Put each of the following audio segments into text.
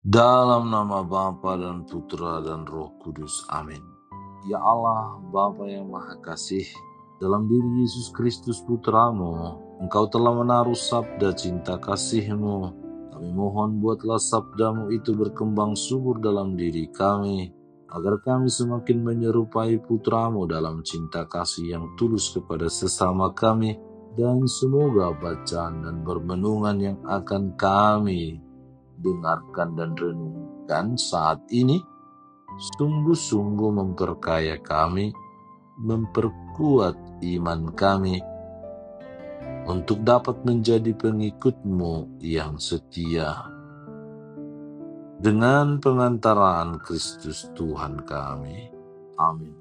Dalam nama Bapa dan Putra dan Roh Kudus. Amin. Ya Allah, Bapa yang Maha Kasih, dalam diri Yesus Kristus Putramu, Engkau telah menaruh sabda cinta kasih-Mu. Kami mohon buatlah sabdamu itu berkembang subur dalam diri kami, agar kami semakin menyerupai Putramu dalam cinta kasih yang tulus kepada sesama kami, dan semoga bacaan dan permenungan yang akan kami dengarkan dan renungkan saat ini sungguh-sungguh memperkaya kami, memperkuat iman kami untuk dapat menjadi pengikut-Mu yang setia. Dengan pengantaran Kristus Tuhan kami. Amin.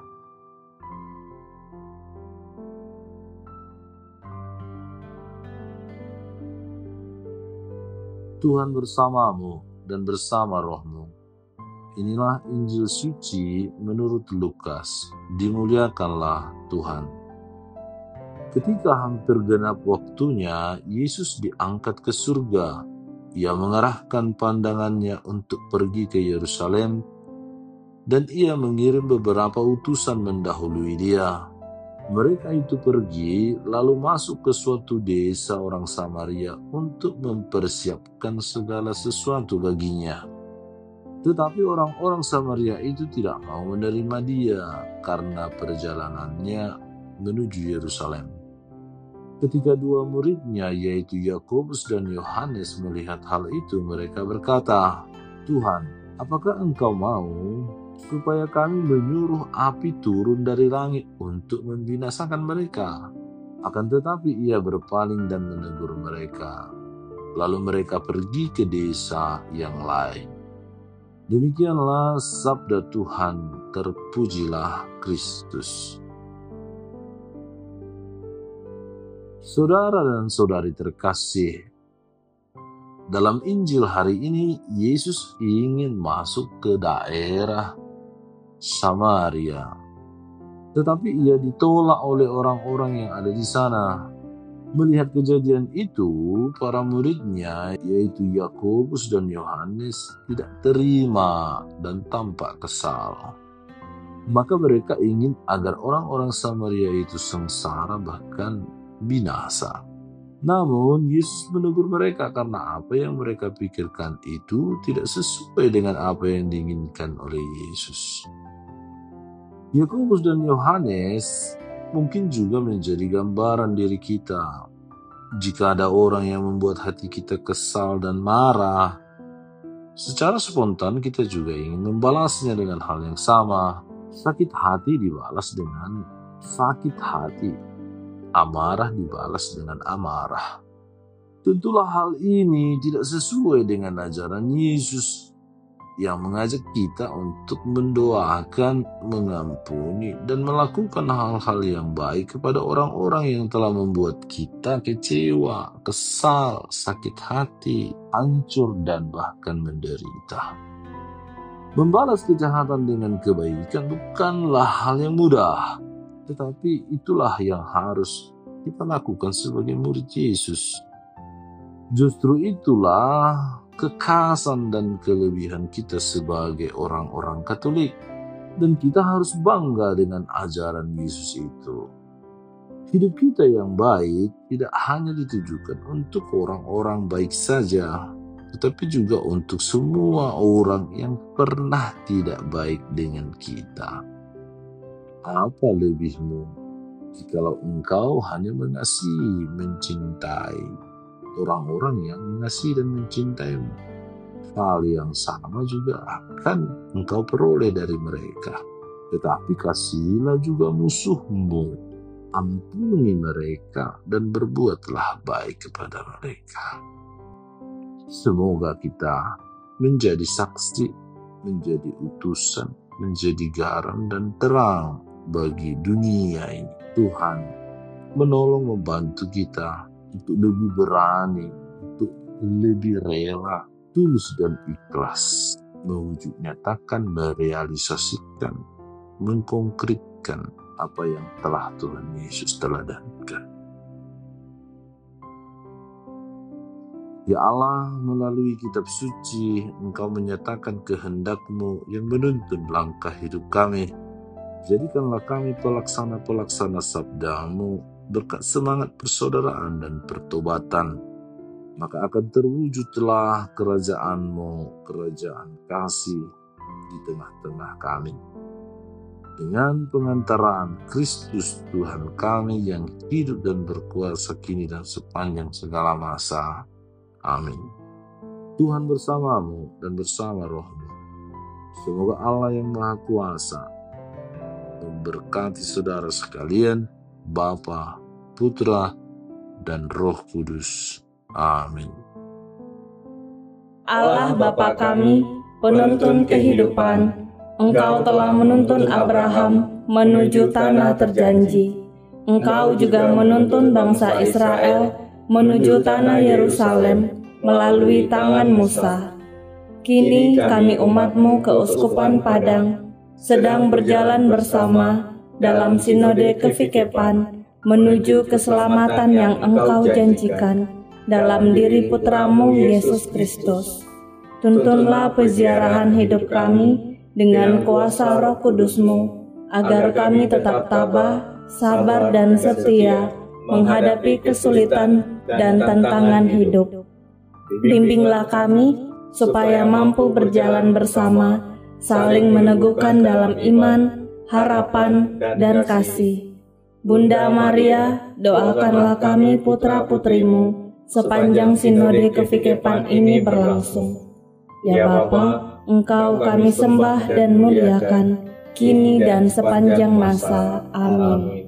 Tuhan bersamamu dan bersama rohmu. Inilah Injil suci menurut Lukas. Dimuliakanlah Tuhan. Ketika hampir genap waktunya, Yesus diangkat ke surga. Ia mengarahkan pandangannya untuk pergi ke Yerusalem, dan ia mengirim beberapa utusan mendahului dia. Mereka itu pergi, lalu masuk ke suatu desa orang Samaria untuk mempersiapkan segala sesuatu baginya. Tetapi orang-orang Samaria itu tidak mau menerima dia karena perjalanannya menuju Yerusalem. Ketika dua muridnya, yaitu Yakobus dan Yohanes, melihat hal itu, mereka berkata, "Tuhan, apakah Engkau mau supaya kami menyuruh api turun dari langit untuk membinasakan mereka?" Akan tetapi ia berpaling dan menegur mereka. Lalu mereka pergi ke desa yang lain. Demikianlah sabda Tuhan, terpujilah Kristus. Saudara dan saudari terkasih, dalam Injil hari ini Yesus ingin masuk ke daerah Samaria, tetapi ia ditolak oleh orang-orang yang ada di sana. Melihat kejadian itu, para muridnya, yaitu Yakobus dan Yohanes, tidak terima dan tampak kesal. Maka mereka ingin agar orang-orang Samaria itu sengsara, bahkan binasa. Namun Yesus menegur mereka karena apa yang mereka pikirkan itu tidak sesuai dengan apa yang diinginkan oleh Yesus. Yakobus dan Yohanes mungkin juga menjadi gambaran diri kita. Jika ada orang yang membuat hati kita kesal dan marah, secara spontan kita juga ingin membalasnya dengan hal yang sama. Sakit hati dibalas dengan sakit hati, amarah dibalas dengan amarah. Tentulah hal ini tidak sesuai dengan ajaran Yesus yang mengajak kita untuk mendoakan, mengampuni, dan melakukan hal-hal yang baik kepada orang-orang yang telah membuat kita kecewa, kesal, sakit hati, hancur, dan bahkan menderita. Membalas kejahatan dengan kebaikan bukanlah hal yang mudah, tetapi itulah yang harus kita lakukan sebagai murid Yesus. Justru itulah kekhasan dan kelebihan kita sebagai orang-orang Katolik, dan kita harus bangga dengan ajaran Yesus itu. Hidup kita yang baik tidak hanya ditujukan untuk orang-orang baik saja, tetapi juga untuk semua orang yang pernah tidak baik dengan kita. Apa lebihmu jikalau engkau hanya mengasihi, mencintai orang-orang yang mengasihi dan mencintaimu? Hal yang sama juga akan engkau peroleh dari mereka. Tetapi kasihilah juga musuhmu, ampuni mereka, dan berbuatlah baik kepada mereka. Semoga kita menjadi saksi, menjadi utusan, menjadi garam dan terang bagi dunia ini. Tuhan menolong, membantu kita untuk lebih berani, untuk lebih rela, tulus dan ikhlas mewujud nyatakan, merealisasikan, mengkonkretkan apa yang telah Tuhan Yesus teladankan. Ya Allah, melalui kitab suci, Engkau menyatakan kehendak-Mu yang menuntun langkah hidup kami. Jadikanlah kami pelaksana-pelaksana sabda-Mu berkat semangat persaudaraan dan pertobatan. Maka akan terwujudlah kerajaan-Mu, kerajaan kasih di tengah-tengah kami. Dengan pengantaraan Kristus Tuhan kami yang hidup dan berkuasa kini dan sepanjang segala masa. Amin. Tuhan bersamamu dan bersama rohmu. Semoga Allah yang Maha Kuasa memberkati saudara sekalian, Bapa, Putra, dan Roh Kudus. Amin. Allah Bapa kami, penuntun kehidupan, Engkau telah menuntun Abraham menuju tanah terjanji. Engkau juga menuntun bangsa Israel menuju tanah Yerusalem melalui tangan Musa. Kini kami umat-Mu keuskupan Padang sedang berjalan bersama dalam sinode kefikepan menuju keselamatan yang Engkau janjikan dalam diri Putra-Mu Yesus Kristus. Tuntunlah peziarahan hidup kami dengan kuasa Roh Kudus-Mu, agar kami tetap tabah, sabar dan setia menghadapi kesulitan dan tantangan hidup. Bimbinglah kami supaya mampu berjalan bersama, saling meneguhkan dalam iman, harapan, dan kasih. Bunda Maria, doakanlah kami putra-putrimu sepanjang sinode kefikepan ini berlangsung. Ya Bapa, Engkau kami sembah dan muliakan, kini dan sepanjang masa. Amin.